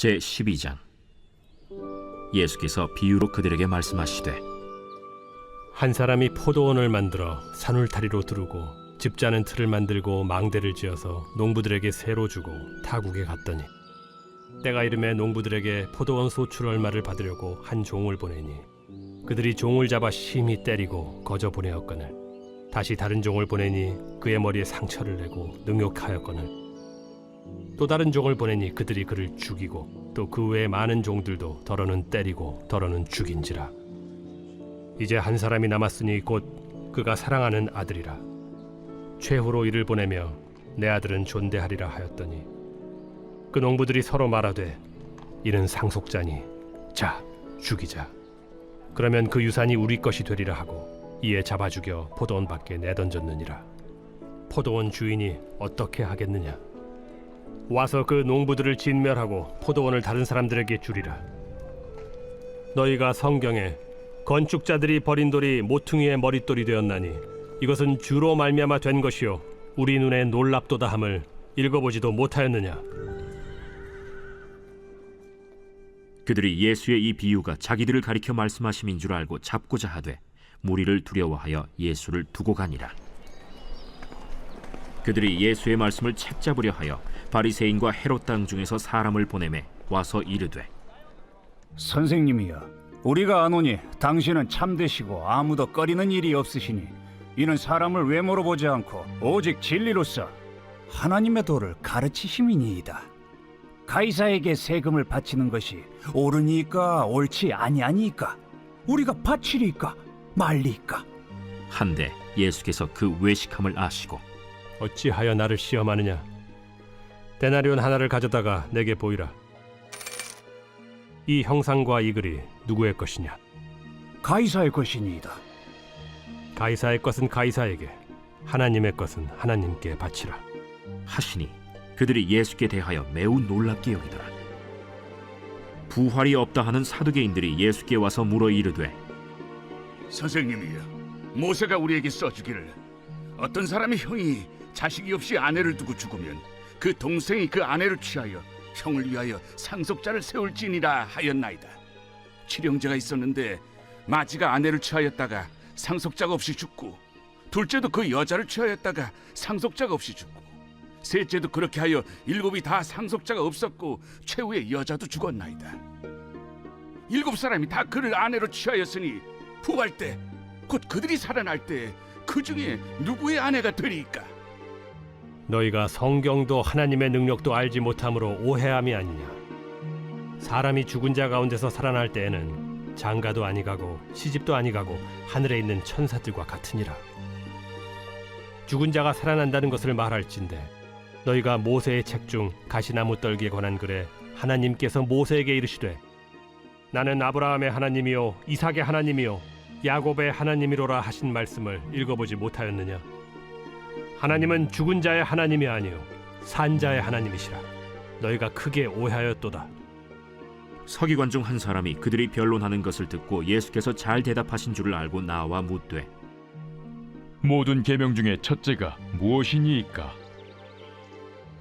제12장. 예수께서 비유로 그들에게 말씀하시되, 한 사람이 포도원을 만들어 산울타리로 두르고 집자는 틀을 만들고 망대를 지어서 농부들에게 세로 주고 타국에 갔더니 때가 이름에 농부들에게 포도원 소출 얼마를 받으려고 한 종을 보내니 그들이 종을 잡아 심히 때리고 거저 보내었거늘 다시 다른 종을 보내니 그의 머리에 상처를 내고 능욕하였거늘 또 다른 종을 보내니 그들이 그를 죽이고 또 그 외에 많은 종들도 더러는 때리고 더러는 죽인지라. 이제 한 사람이 남았으니 곧 그가 사랑하는 아들이라. 최후로 이를 보내며 내 아들은 존대하리라 하였더니 그 농부들이 서로 말하되, 이는 상속자니 자 죽이자. 그러면 그 유산이 우리 것이 되리라 하고 이에 잡아 죽여 포도원 밖에 내던졌느니라. 포도원 주인이 어떻게 하겠느냐? 와서 그 농부들을 진멸하고 포도원을 다른 사람들에게 주리라. 너희가 성경에 건축자들이 버린 돌이 모퉁이의 머릿돌이 되었나니 이것은 주로 말미암아 된 것이요 우리 눈에 놀랍도다 함을 읽어보지도 못하였느냐? 그들이 예수의 이 비유가 자기들을 가리켜 말씀하심인 줄 알고 잡고자 하되 무리를 두려워하여 예수를 두고 가니라. 그들이 예수의 말씀을 책잡으려 하여 바리새인과 헤롯 당 중에서 사람을 보내매 와서 이르되, 선생님이여, 우리가 아노니 당신은 참되시고 아무도 꺼리는 일이 없으시니 이는 사람을 외모로 보지 않고 오직 진리로서 하나님의 도를 가르치심이니이다. 가이사에게 세금을 바치는 것이 옳으니까 옳지 아니하니까 우리가 바치리까 말리까. 한데 예수께서 그 외식함을 아시고 어찌하여 나를 시험하느냐? 데나리온 하나를 가져다가 내게 보이라. 이 형상과 이 글이 누구의 것이냐? 가이사의 것이니이다. 가이사의 것은 가이사에게, 하나님의 것은 하나님께 바치라. 하시니 그들이 예수께 대하여 매우 놀랍게 여기더라. 부활이 없다 하는 사두개인들이 예수께 와서 물어 이르되, 선생님이여, 모세가 우리에게 써주기를 어떤 사람의 형이 자식이 없이 아내를 두고 죽으면 그 동생이 그 아내를 취하여 형을 위하여 상속자를 세울지니라 하였나이다. 칠형제가 있었는데 마지가 아내를 취하였다가 상속자가 없이 죽고, 둘째도 그 여자를 취하였다가 상속자가 없이 죽고, 셋째도 그렇게 하여 일곱이 다 상속자가 없었고 최후의 여자도 죽었나이다. 일곱 사람이 다 그를 아내로 취하였으니 부활 때 곧 그들이 살아날 때 그 중에 누구의 아내가 되리까? 너희가 성경도 하나님의 능력도 알지 못함으로 오해함이 아니냐? 사람이 죽은 자 가운데서 살아날 때에는 장가도 아니가고 시집도 아니가고 하늘에 있는 천사들과 같으니라. 죽은 자가 살아난다는 것을 말할진대 너희가 모세의 책 중 가시나무 떨기에 관한 글에 하나님께서 모세에게 이르시되, 나는 아브라함의 하나님이요 이삭의 하나님이요 야곱의 하나님이로라 하신 말씀을 읽어보지 못하였느냐? 하나님은 죽은 자의 하나님이 아니요 산 자의 하나님이시라. 너희가 크게 오해하였도다. 서기관 중 한 사람이 그들이 변론하는 것을 듣고 예수께서 잘 대답하신 줄을 알고 나와 묻되, 모든 계명 중에 첫째가 무엇이니이까?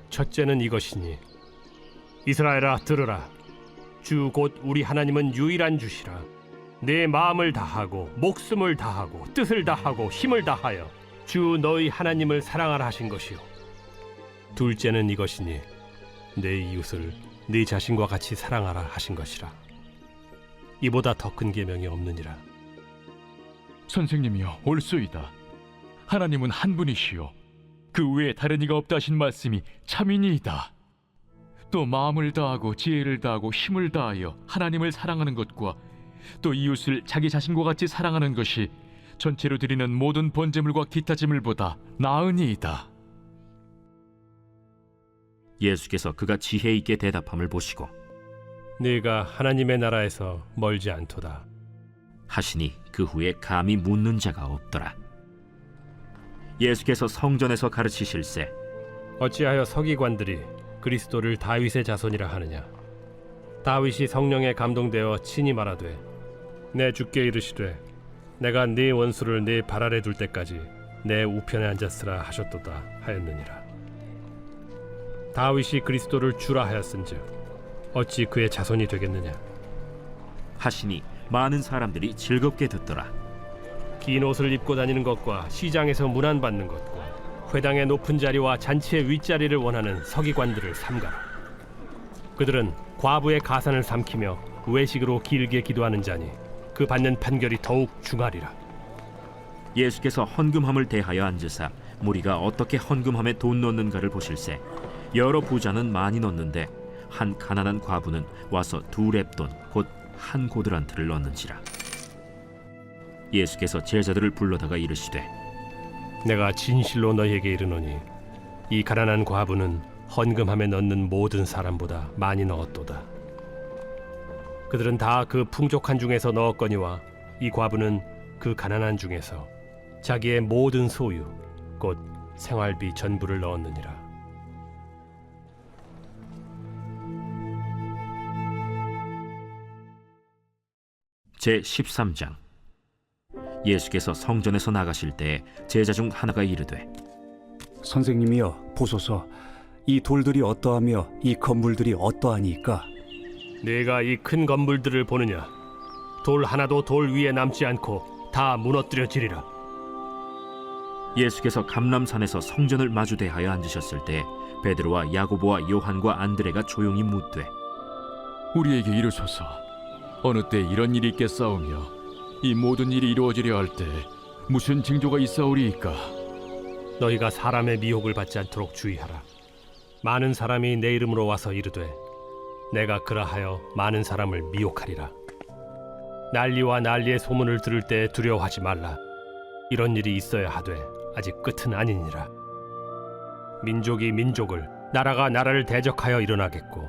첫째는 이것이니, 이스라엘아 들으라. 주 곧 우리 하나님은 유일한 주시라. 내 마음을 다하고 목숨을 다하고 뜻을 다하고 힘을 다하여 주 너희 하나님을 사랑하라 하신 것이요. 둘째는 이것이니, 내 이웃을 네 자신과 같이 사랑하라 하신 것이라. 이보다 더 큰 계명이 없느니라. 선생님이여, 옳소이다. 하나님은 한 분이시요 그 외에 다른 이가 없다 하신 말씀이 참이니이다. 또 마음을 다하고 지혜를 다하고 힘을 다하여 하나님을 사랑하는 것과 또 이웃을 자기 자신과 같이 사랑하는 것이 전체로 드리는 모든 번제물과 기타 제물보다 나으니이다. 예수께서 그가 지혜 있게 대답함을 보시고 네가 하나님의 나라에서 멀지 않도다 하시니 그 후에 감히 묻는 자가 없더라. 예수께서 성전에서 가르치실세 어찌하여 서기관들이 그리스도를 다윗의 자손이라 하느냐? 다윗이 성령에 감동되어 친히 말하되, 내 주께 이르시되 내가 네 원수를 네 발 아래 둘 때까지 내 우편에 앉았으라 하셨도다 하였느니라. 다윗이 그리스도를 주라 하였은즉 어찌 그의 자손이 되겠느냐? 하시니 많은 사람들이 즐겁게 듣더라. 긴 옷을 입고 다니는 것과 시장에서 문안받는 것과 회당의 높은 자리와 잔치의 윗자리를 원하는 서기관들을 삼가라. 그들은 과부의 가산을 삼키며 외식으로 길게 기도하는 자니 그 받는 판결이 더욱 중하리라. 예수께서 헌금함을 대하여 앉으사 무리가 어떻게 헌금함에 돈 넣는가를 보실세 여러 부자는 많이 넣는데 한 가난한 과부는 와서 2렙돈 곧 한 고드란트를 넣는지라. 예수께서 제자들을 불러다가 이르시되 내가 진실로 너희에게 이르노니 이 가난한 과부는 헌금함에 넣는 모든 사람보다 많이 넣었도다. 그들은 다 그 풍족한 중에서 넣었거니와 이 과부는 그 가난한 중에서 자기의 모든 소유 곧 생활비 전부를 넣었느니라. 제13장. 예수께서 성전에서 나가실 때에 제자 중 하나가 이르되 선생님이여 보소서, 이 돌들이 어떠하며 이 건물들이 어떠하니까? 네가 이 큰 건물들을 보느냐? 돌 하나도 돌 위에 남지 않고 다 무너뜨려지리라. 예수께서 감람산에서 성전을 마주 대하여 앉으셨을 때 베드로와 야고보와 요한과 안드레가 조용히 묻되 우리에게 이르소서 어느 때 이런 일이 있겠사오며 이 모든 일이 이루어지려 할 때 무슨 징조가 있사오리이까? 너희가 사람의 미혹을 받지 않도록 주의하라. 많은 사람이 내 이름으로 와서 이르되 내가 그라하여 많은 사람을 미혹하리라. 난리와 난리의 소문을 들을 때 두려워하지 말라. 이런 일이 있어야 하되 아직 끝은 아니니라. 민족이 민족을, 나라가 나라를 대적하여 일어나겠고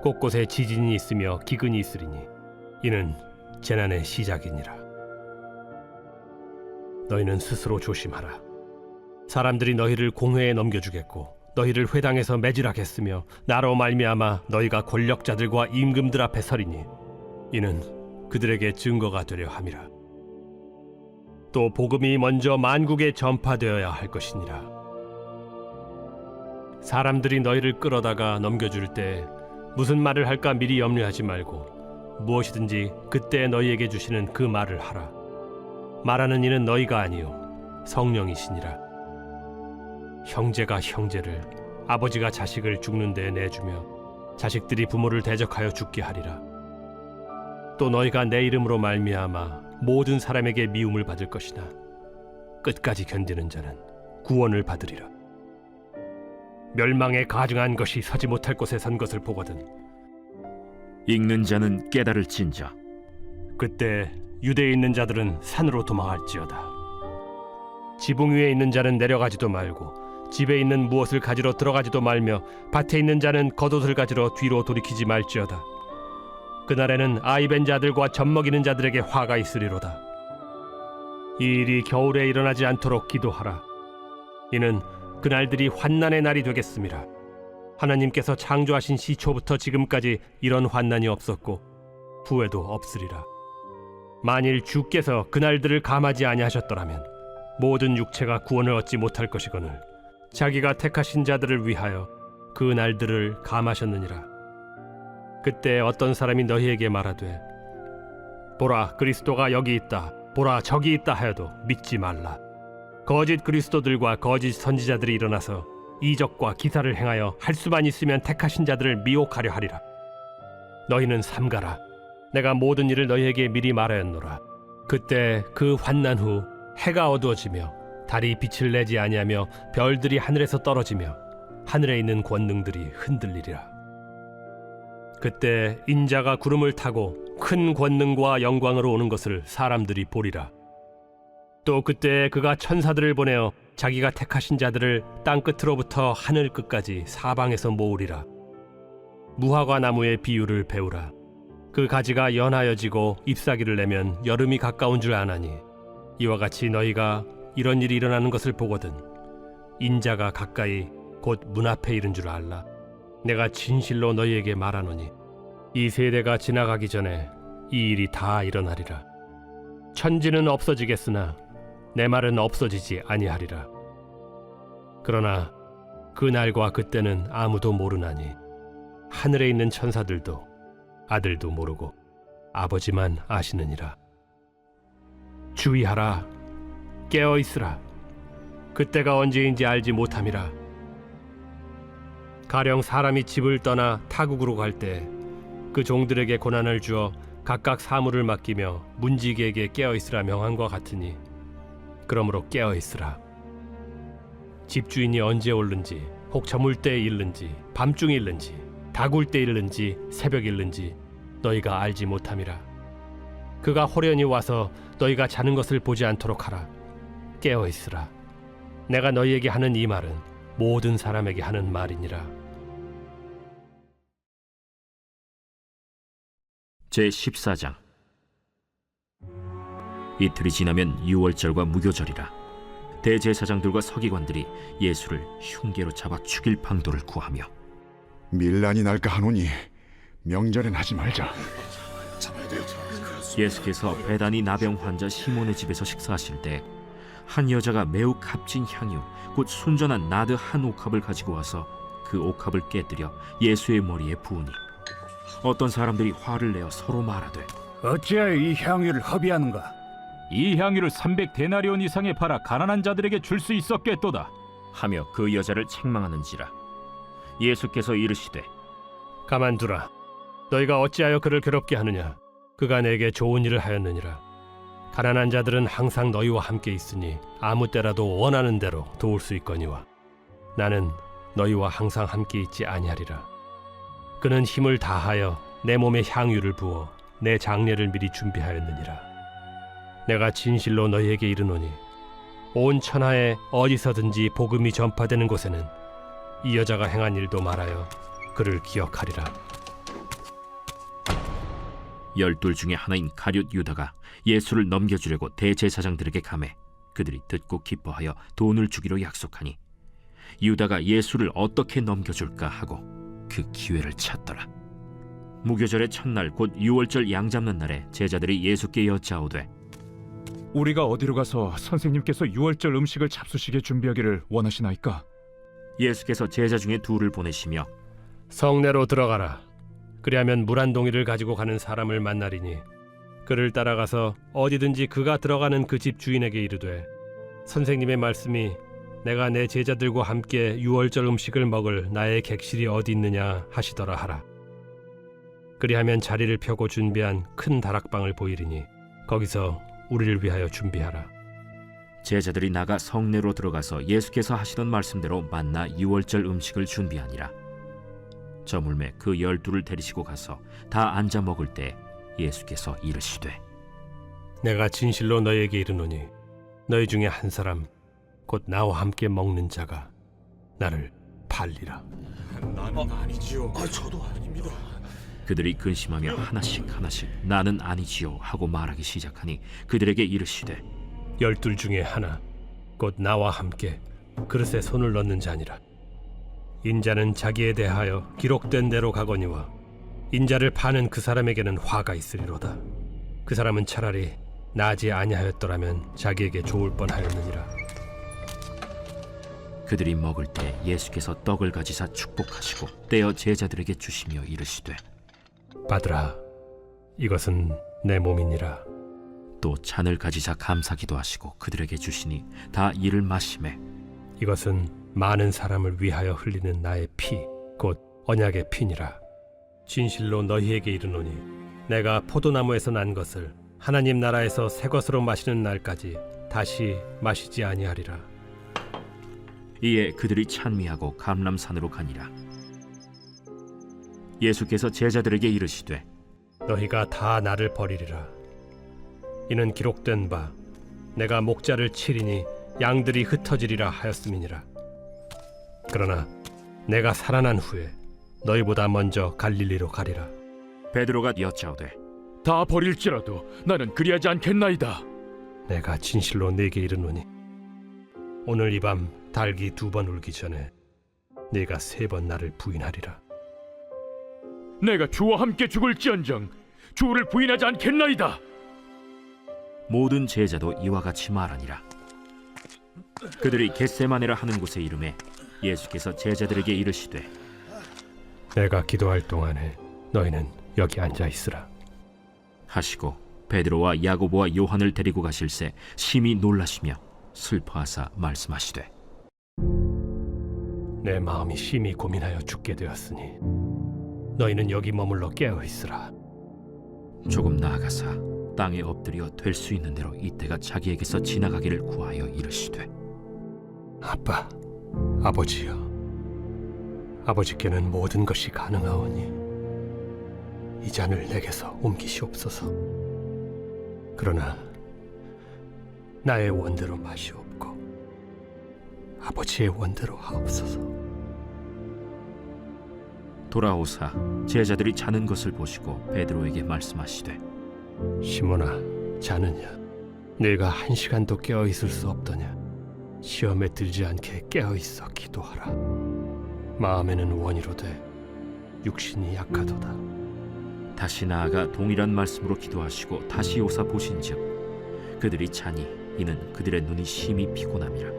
곳곳에 지진이 있으며 기근이 있으리니 이는 재난의 시작이니라. 너희는 스스로 조심하라. 사람들이 너희를 공회에 넘겨주겠고 너희를 회당에서 매질하겠으며 나로 말미암아 너희가 권력자들과 임금들 앞에 서리니 이는 그들에게 증거가 되려 함이라. 또 복음이 먼저 만국에 전파되어야 할 것이니라. 사람들이 너희를 끌어다가 넘겨줄 때 무슨 말을 할까 미리 염려하지 말고 무엇이든지 그때 너희에게 주시는 그 말을 하라. 말하는 이는 너희가 아니요 성령이시니라. 형제가 형제를, 아버지가 자식을 죽는 데에 내주며 자식들이 부모를 대적하여 죽게 하리라. 또 너희가 내 이름으로 말미암아 모든 사람에게 미움을 받을 것이나 끝까지 견디는 자는 구원을 받으리라. 멸망에 가증한 것이 서지 못할 곳에 선 것을 보거든 읽는 자는 깨달을진저. 그때 유대에 있는 자들은 산으로 도망할지어다. 지붕 위에 있는 자는 내려가지도 말고 집에 있는 무엇을 가지러 들어가지도 말며 밭에 있는 자는 겉옷을 가지러 뒤로 돌이키지 말지어다. 그날에는 아이벤 자들과 젖먹이는 자들에게 화가 있으리로다. 이 일이 겨울에 일어나지 않도록 기도하라. 이는 그날들이 환난의 날이 되겠음이라. 하나님께서 창조하신 시초부터 지금까지 이런 환난이 없었고 후에도 없으리라. 만일 주께서 그날들을 감하지 아니하셨더라면 모든 육체가 구원을 얻지 못할 것이거늘 자기가 택하신 자들을 위하여 그 날들을 감하셨느니라. 그때 어떤 사람이 너희에게 말하되 보라 그리스도가 여기 있다, 보라 저기 있다 하여도 믿지 말라. 거짓 그리스도들과 거짓 선지자들이 일어나서 이적과 기사를 행하여 할 수만 있으면 택하신 자들을 미혹하려 하리라. 너희는 삼가라. 내가 모든 일을 너희에게 미리 말하였노라. 그때 그 환난 후 해가 어두워지며 달이 빛을 내지 아니하며 별들이 하늘에서 떨어지며 하늘에 있는 권능들이 흔들리리라. 그때 인자가 구름을 타고 큰 권능과 영광으로 오는 것을 사람들이 보리라. 또 그때 그가 천사들을 보내어 자기가 택하신 자들을 땅 끝으로부터 하늘 끝까지 사방에서 모으리라. 무화과 나무의 비유를 배우라. 그 가지가 연하여지고 잎사귀를 내면 여름이 가까운 줄 아나니 이와 같이 너희가 이런 일이 일어나는 것을 보거든 인자가 가까이 곧 문 앞에 이른 줄 알라. 내가 진실로 너희에게 말하노니 이 세대가 지나가기 전에 이 일이 다 일어나리라. 천지는 없어지겠으나 내 말은 없어지지 아니하리라. 그러나 그 날과 그때는 아무도 모르나니 하늘에 있는 천사들도 아들도 모르고 아버지만 아시느니라. 주의하라, 깨어 있으라. 그때가 언제인지 알지 못함이라. 가령 사람이 집을 떠나 타국으로 갈 때 그 종들에게 고난을 주어 각각 사물을 맡기며 문지기에게 깨어 있으라 명한과 같으니 그러므로 깨어 있으라. 집주인이 언제 오는지, 혹 저물 때에 일는지, 밤중에 일는지, 다굴 때 일는지, 새벽 일는지 너희가 알지 못함이라. 그가 호련히 와서 너희가 자는 것을 보지 않도록 하라. 깨어 있으라. 내가 너희에게 하는 이 말은 모든 사람에게 하는 말이니라. 제14장. 이틀이 지나면 유월절과 무교절이라. 대제사장들과 서기관들이 예수를 흉계로 잡아 죽일 방도를 구하며 밀란이 날까 하노니 명절엔 하지 말자. 예수께서 베다니 나병 환자 시몬의 집에서 식사하실 때 한 여자가 매우 값진 향유 곧 순전한 나드 한 옥합을 가지고 와서 그 옥합을 깨뜨려 예수의 머리에 부으니 어떤 사람들이 화를 내어 서로 말하되 어찌하여 이 향유를 허비하는가? 이 향유를 300데나리온 이상에 팔아 가난한 자들에게 줄 수 있었겠도다. 하며 그 여자를 책망하는지라. 예수께서 이르시되 가만두라. 너희가 어찌하여 그를 괴롭게 하느냐? 그가 내게 좋은 일을 하였느니라. 가난한 자들은 항상 너희와 함께 있으니 아무 때라도 원하는 대로 도울 수 있거니와 나는 너희와 항상 함께 있지 아니하리라. 그는 힘을 다하여 내 몸에 향유를 부어 내 장례를 미리 준비하였느니라. 내가 진실로 너희에게 이르노니 온 천하에 어디서든지 복음이 전파되는 곳에는 이 여자가 행한 일도 말하여 그를 기억하리라. 12 중에 하나인 가룟 유다가 예수를 넘겨주려고 대제사장들에게 가매 그들이 듣고 기뻐하여 돈을 주기로 약속하니 유다가 예수를 어떻게 넘겨줄까 하고 그 기회를 찾더라. 무교절의 첫날 곧 유월절 양 잡는 날에 제자들이 예수께 여짜오되 우리가 어디로 가서 선생님께서 유월절 음식을 잡수시게 준비하기를 원하시나이까? 예수께서 제자 중에 둘을 보내시며 성내로 들어가라. 그리하면 물 한 동이를 가지고 가는 사람을 만나리니 그를 따라가서 어디든지 그가 들어가는 그 집 주인에게 이르되 선생님의 말씀이 내가 내 제자들과 함께 유월절 음식을 먹을 나의 객실이 어디 있느냐 하시더라 하라. 그리하면 자리를 펴고 준비한 큰 다락방을 보이리니 거기서 우리를 위하여 준비하라. 제자들이 나가 성내로 들어가서 예수께서 하시던 말씀대로 만나 유월절 음식을 준비하니라. 저물매 그 12를 데리시고 가서 다 앉아 먹을 때 예수께서 이르시되 내가 진실로 너희에게 이르노니 너희 중에 한 사람 곧 나와 함께 먹는 자가 나를 팔리라. 그들이 근심하며 하나씩 나는 아니지요 하고 말하기 시작하니 그들에게 이르시되 12 중에 하나 곧 나와 함께 그릇에 손을 넣는 자니라. 인자는 자기에 대하여 기록된 대로 가거니와 인자를 파는 그 사람에게는 화가 있으리로다. 그 사람은 차라리 나지 아니하였더라면 자기에게 좋을 뻔하였느니라. 그들이 먹을 때 예수께서 떡을 가지사 축복하시고 떼어 제자들에게 주시며 이르시되 받으라. 이것은 내 몸이니라. 또 잔을 가지사 감사기도 하시고 그들에게 주시니 다 이를 마시매 이것은 많은 사람을 위하여 흘리는 나의 피, 곧 언약의 피니라. 진실로 너희에게 이르노니 내가 포도나무에서 난 것을 하나님 나라에서 새 것으로 마시는 날까지 다시 마시지 아니하리라. 이에 그들이 찬미하고 감람산으로 가니라. 예수께서 제자들에게 이르시되 너희가 다 나를 버리리라. 이는 기록된 바 내가 목자를 치리니 양들이 흩어지리라 하였음이니라. 그러나 내가 살아난 후에 너희보다 먼저 갈릴리로 가리라. 베드로가 여짜오되 다 버릴지라도 나는 그리하지 않겠나이다. 내가 진실로 네게 이르노니 오늘 이 밤 닭이 2번 울기 전에 네가 3번 나를 부인하리라. 내가 주와 함께 죽을지언정 주를 부인하지 않겠나이다. 모든 제자도 이와 같이 말하니라. 그들이 겟세마네라 하는 곳에 이르매 예수께서 제자들에게 이르시되 내가 기도할 동안에 너희는 여기 앉아 있으라. 하시고 베드로와 야고보와 요한을 데리고 가실새 심히 놀라시며 슬퍼하사 말씀하시되 내 마음이 심히 고민하여 죽게 되었으니 너희는 여기 머물러 깨어 있으라. 조금 나아가사 땅에 엎드려 될 수 있는 대로 이때가 자기에게서 지나가기를 구하여 이르시되 아빠, 아버지여, 아버지께는 모든 것이 가능하오니 이 잔을 내게서 옮기시옵소서. 그러나 나의 원대로 마시옵고 아버지의 원대로 하옵소서. 돌아오사 제자들이 자는 것을 보시고 베드로에게 말씀하시되 시몬아, 자느냐? 네가 1시간도 깨어 있을 수 없더냐? 시험에 들지 않게 깨어 있어 기도하라. 마음에는 원이로되 육신이 약하도다. 다시 나아가 동일한 말씀으로 기도하시고 다시 오사 보신즉 그들이 자니 이는 그들의 눈이 심히 피곤함이라.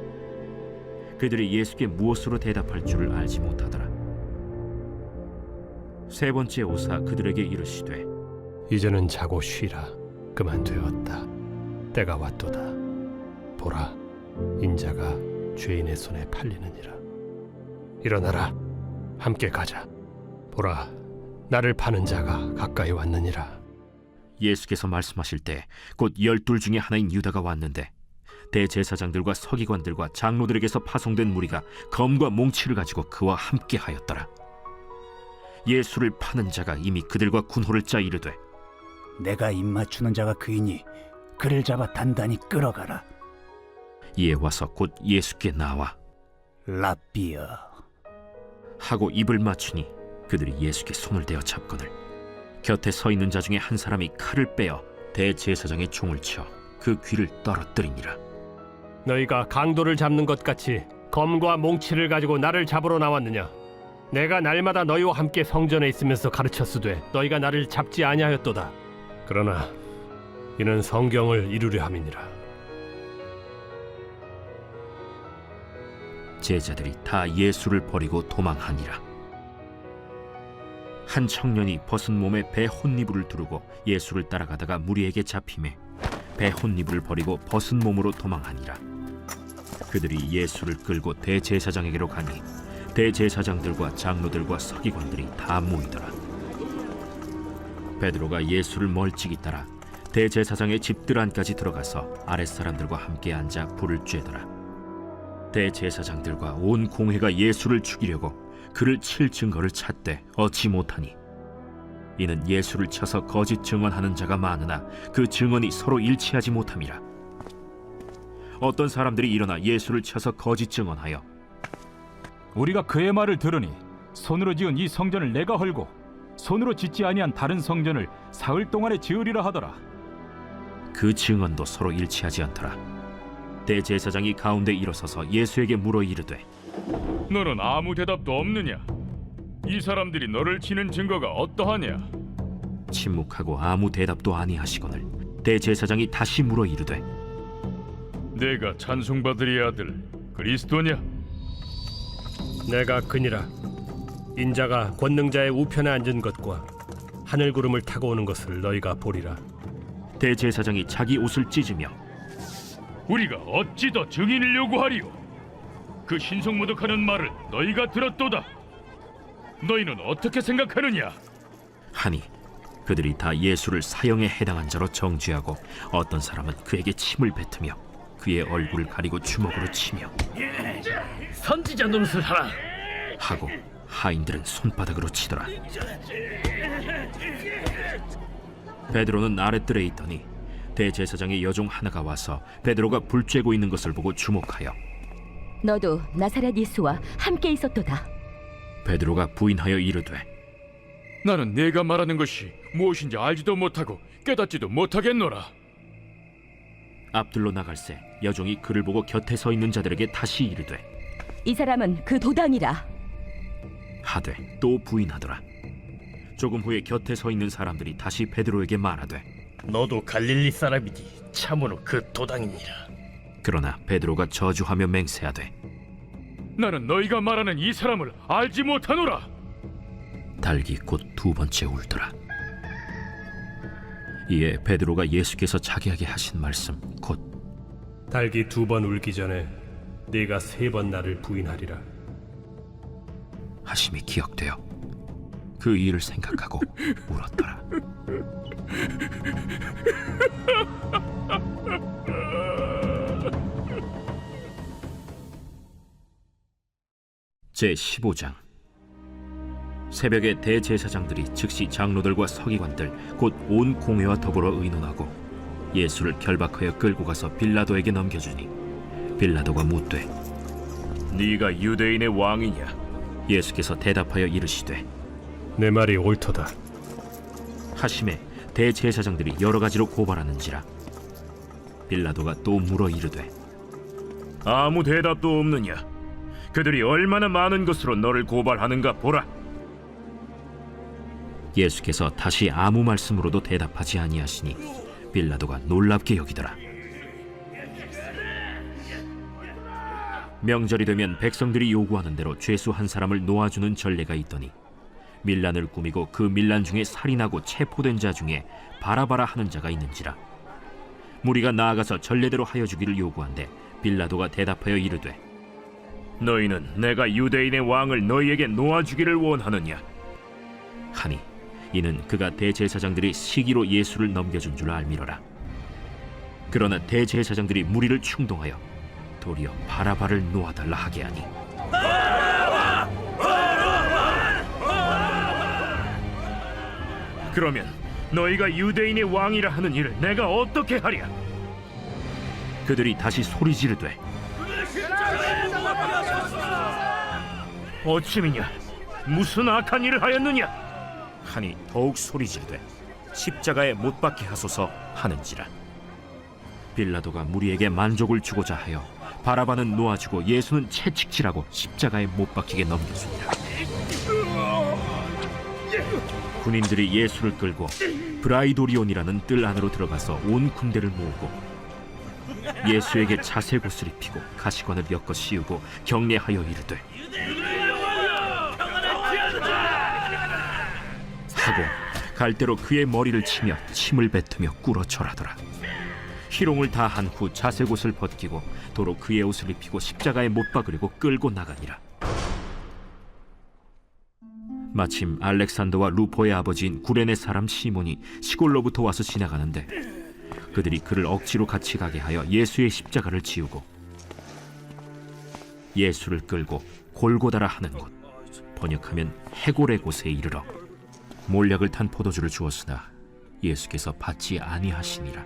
그들이 예수께 무엇으로 대답할 줄을 알지 못하더라. 세 번째 오사 그들에게 이르시되 이제는 자고 쉬라. 그만 되었다. 때가 왔도다. 보라, 인자가 죄인의 손에 팔리느니라. 일어나라, 함께 가자. 보라, 나를 파는 자가 가까이 왔느니라. 예수께서 말씀하실 때 곧 12 중에 하나인 유다가 왔는데 대제사장들과 서기관들과 장로들에게서 파송된 무리가 검과 몽치를 가지고 그와 함께 하였더라. 예수를 파는 자가 이미 그들과 군호를 짜 이르되 내가 입맞추는 자가 그이니 그를 잡아 단단히 끌어가라. 이에 와서 곧 예수께 나와 랍비여. 하고 입을 맞추니 그들이 예수께 손을 대어 잡거늘 곁에 서 있는 자 중에 한 사람이 칼을 빼어 대제사장의 총을 쳐 그 귀를 떨어뜨리니라. 너희가 강도를 잡는 것 같이 검과 몽치를 가지고 나를 잡으러 나왔느냐? 내가 날마다 너희와 함께 성전에 있으면서 가르쳤으되 너희가 나를 잡지 아니하였도다. 그러나 이는 성경을 이루려 함이니라. 제자들이 다 예수를 버리고 도망하니라. 한 청년이 벗은 몸에 배 혼니부를 두르고 예수를 따라가다가 무리에게 잡히매 배 혼니부를 버리고 벗은 몸으로 도망하니라. 그들이 예수를 끌고 대제사장에게로 가니 대제사장들과 장로들과 서기관들이 다 모이더라. 베드로가 예수를 멀찍이 따라 대제사장의 집들 안까지 들어가서 아랫사람들과 함께 앉아 불을 쬐더라. 대제사장들과 온 공회가 예수를 죽이려고 그를 칠 증거를 찾되 얻지 못하니 이는 예수를 쳐서 거짓 증언하는 자가 많으나 그 증언이 서로 일치하지 못함이라. 어떤 사람들이 일어나 예수를 쳐서 거짓 증언하여 우리가 그의 말을 들으니 손으로 지은 이 성전을 내가 헐고 손으로 짓지 아니한 다른 성전을 사흘 동안에 지으리라 하더라. 그 증언도 서로 일치하지 않더라. 대제사장이 가운데 일어서서 예수에게 물어 이르되 너는 아무 대답도 없느냐? 이 사람들이 너를 치는 증거가 어떠하냐? 침묵하고 아무 대답도 아니하시거늘 대제사장이 다시 물어 이르되 내가 찬송받으리 아들 그리스도냐? 내가 그니라. 인자가 권능자의 우편에 앉은 것과 하늘 구름을 타고 오는 것을 너희가 보리라. 대제사장이 자기 옷을 찢으며 우리가 어찌 더 증인을 요구하리요? 그 신성모독하는 말을 너희가 들었도다. 너희는 어떻게 생각하느냐? 하니 그들이 다 예수를 사형에 해당한 자로 정죄하고 어떤 사람은 그에게 침을 뱉으며 그의 얼굴을 가리고 주먹으로 치며 선지자 노릇을 하라 하고 하인들은 손바닥으로 치더라. 베드로는 아랫뜰에 있더니 대제사장의 여종 하나가 와서 베드로가 불 쬐고 있는 것을 보고 주목하여 너도 나사렛 예수와 함께 있었도다. 베드로가 부인하여 이르되 나는 네가 말하는 것이 무엇인지 알지도 못하고 깨닫지도 못하겠노라. 앞들로 나갈새 여종이 그를 보고 곁에 서 있는 자들에게 다시 이르되 이 사람은 그 도당이라. 하되 또 부인하더라. 조금 후에 곁에 서 있는 사람들이 다시 베드로에게 말하되 너도 갈릴리 사람이니 참으로 그 도당이니라. 그러나 베드로가 저주하며 맹세하되 나는 너희가 말하는 이 사람을 알지 못하노라. 닭이 곧 두 번째 울더라. 이에 베드로가 예수께서 자기에게 하신 말씀 곧 닭이 두 번 울기 전에 네가 세 번 나를 부인하리라. 하심이 기억되어 그 일을 생각하고 울었더라. 제15장. 새벽에 대제사장들이 즉시 장로들과 서기관들 곧 온 공회와 더불어 의논하고 예수를 결박하여 끌고 가서 빌라도에게 넘겨주니 빌라도가 묻되 네가 유대인의 왕이냐? 예수께서 대답하여 이르시되 내 말이 옳도다. 하심에 대제사장들이 여러 가지로 고발하는지라. 빌라도가 또 물어 이르되 아무 대답도 없느냐? 그들이 얼마나 많은 것으로 너를 고발하는가 보라. 예수께서 다시 아무 말씀으로도 대답하지 아니하시니 빌라도가 놀랍게 여기더라. 명절이 되면 백성들이 요구하는 대로 죄수 한 사람을 놓아주는 전례가 있더니 밀란을 꾸미고 그 밀란 중에 살인하고 체포된 자 중에 바라바라 하는 자가 있는지라. 무리가 나아가서 전례대로 하여 주기를 요구한데 빌라도가 대답하여 이르되 너희는 내가 유대인의 왕을 너희에게 놓아주기를 원하느냐? 하니 이는 그가 대제사장들이 시기로 예수를 넘겨준 줄 알미러라. 그러나 대제사장들이 무리를 충동하여 도리어 바라바를 놓아달라 하게 하니 그러면 너희가 유대인의 왕이라 하는 일을 내가 어떻게 하랴? 그들이 다시 소리 지르되 어찌미냐? 무슨 악한 일을 하였느냐? 하니 더욱 소리 지르되 십자가에 못 박게 하소서 하는지라. 빌라도가 무리에게 만족을 주고자 하여 바라바는 놓아주고 예수는 채찍질하고 십자가에 못 박히게 넘겨주니라. 군인들이 예수를 끌고 브라이도리온이라는 뜰 안으로 들어가서 온 군대를 모으고 예수에게 자색옷을 입히고 가시관을 엮어 씌우고 경례하여 이르되 하고 갈대로 그의 머리를 치며 침을 뱉으며 꿇어 절하더라. 희롱을 다 한 후 자색옷을 벗기고 도로 그의 옷을 입히고 십자가에 못 박으려고 끌고 나가니라. 마침 알렉산더와 루포의 아버지인 구레네 사람 시몬이 시골로부터 와서 지나가는데 그들이 그를 억지로 같이 가게 하여 예수의 십자가를 지우고 예수를 끌고 골고다라 하는 곳, 번역하면 해골의 곳에 이르러 몰약을 탄 포도주를 주었으나 예수께서 받지 아니하시니라.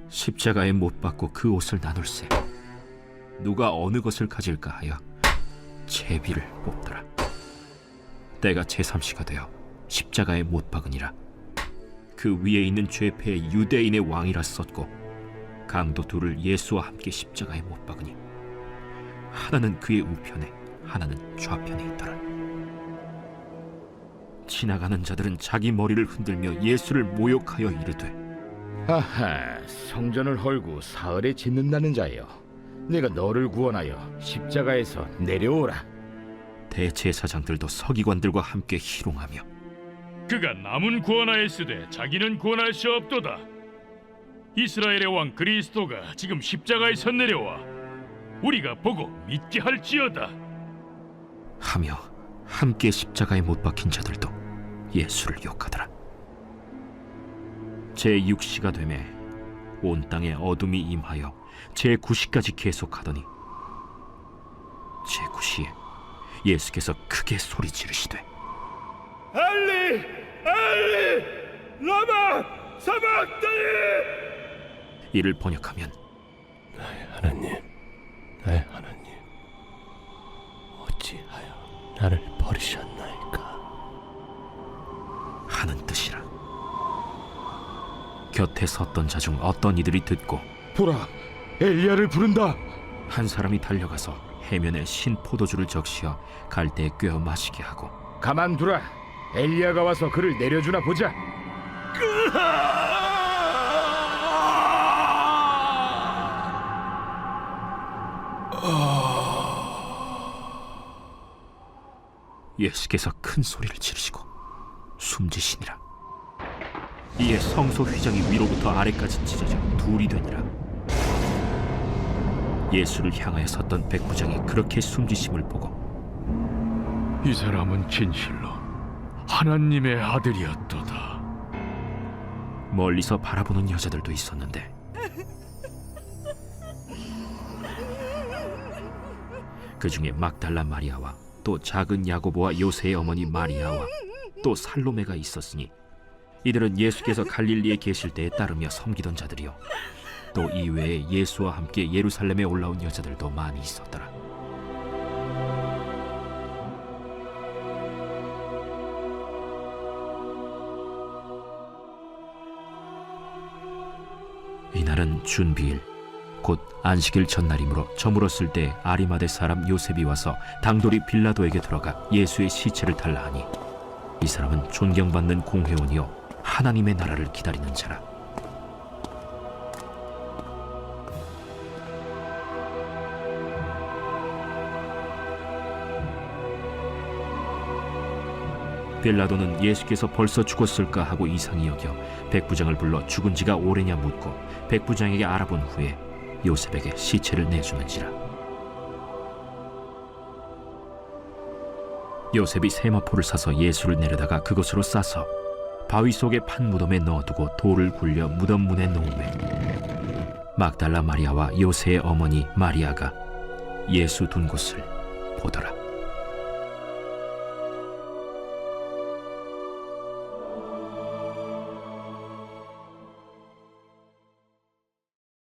십자가에 못 박고 그 옷을 나눌세 누가 어느 것을 가질까 하여 제비를 뽑더라. 때가 제3시가 되어 십자가에 못 박으니라. 그 위에 있는 죄패의 유대인의 왕이라 썼고 강도 둘을 예수와 함께 십자가에 못 박으니 하나는 그의 우편에 하나는 좌편에 있더라. 지나가는 자들은 자기 머리를 흔들며 예수를 모욕하여 이르되 아하, 성전을 헐고 사흘에 짓는다는 자여, 내가 너를 구원하여 십자가에서 내려오라. 대제사장들도 서기관들과 함께 희롱하며 그가 남은 구원하였으되 자기는 구원할 수 없도다. 이스라엘의 왕 그리스도가 지금 십자가에서 내려와 우리가 보고 믿게 할지어다 하며 함께 십자가에 못 박힌 자들도 예수를 욕하더라. 제6시가 되매 온 땅에 어둠이 임하여 제9시까지 계속하더니 제9시에 예수께서 크게 소리 지르시되 엘리 엘리 라마 사박다니. 이를 번역하면 나의 하나님, 어찌하여 나를 버리셨나이까 하는 뜻이라. 곁에 섰던 자 중 어떤 이들이 듣고 보라, 엘리야를 부른다. 한 사람이 달려가서 해면에 신 포도주를 적시어 갈대에 꿰어 마시게 하고 가만두라, 엘리야가 와서 그를 내려주나 보자. 예수께서 큰 소리를 지르시고 숨지시니라. 이에 성소 휘장이 위로부터 아래까지 찢어져 둘이 되니라. 예수를 향하여 섰던 백부장이 그렇게 숨지심을 보고 이 사람은 진실로 하나님의 아들이었도다. 멀리서 바라보는 여자들도 있었는데 그 중에 막달라 마리아와 또 작은 야고보와 요새의 어머니 마리아와 또 살로메가 있었으니 이들은 예수께서 갈릴리에 계실 때에 따르며 섬기던 자들이요 또 이외에 예수와 함께 예루살렘에 올라온 여자들도 많이 있었더라. 이날은 준비일 곧 안식일 전날이므로 저물었을 때 아리마대 사람 요셉이 와서 당돌이 빌라도에게 들어가 예수의 시체를 달라 하니 이 사람은 존경받는 공회원이요 하나님의 나라를 기다리는 자라. 빌라도는 예수께서 벌써 죽었을까 하고 이상히 여겨 백부장을 불러 죽은 지가 오래냐 묻고 백부장에게 알아본 후에 요셉에게 시체를 내주는지라. 요셉이 세마포를 사서 예수를 내려다가 그것으로 싸서 바위 속의 판 무덤에 넣어두고 돌을 굴려 무덤 문에 놓으매 막달라 마리아와 요새의 어머니 마리아가 예수 둔 곳을 보더라.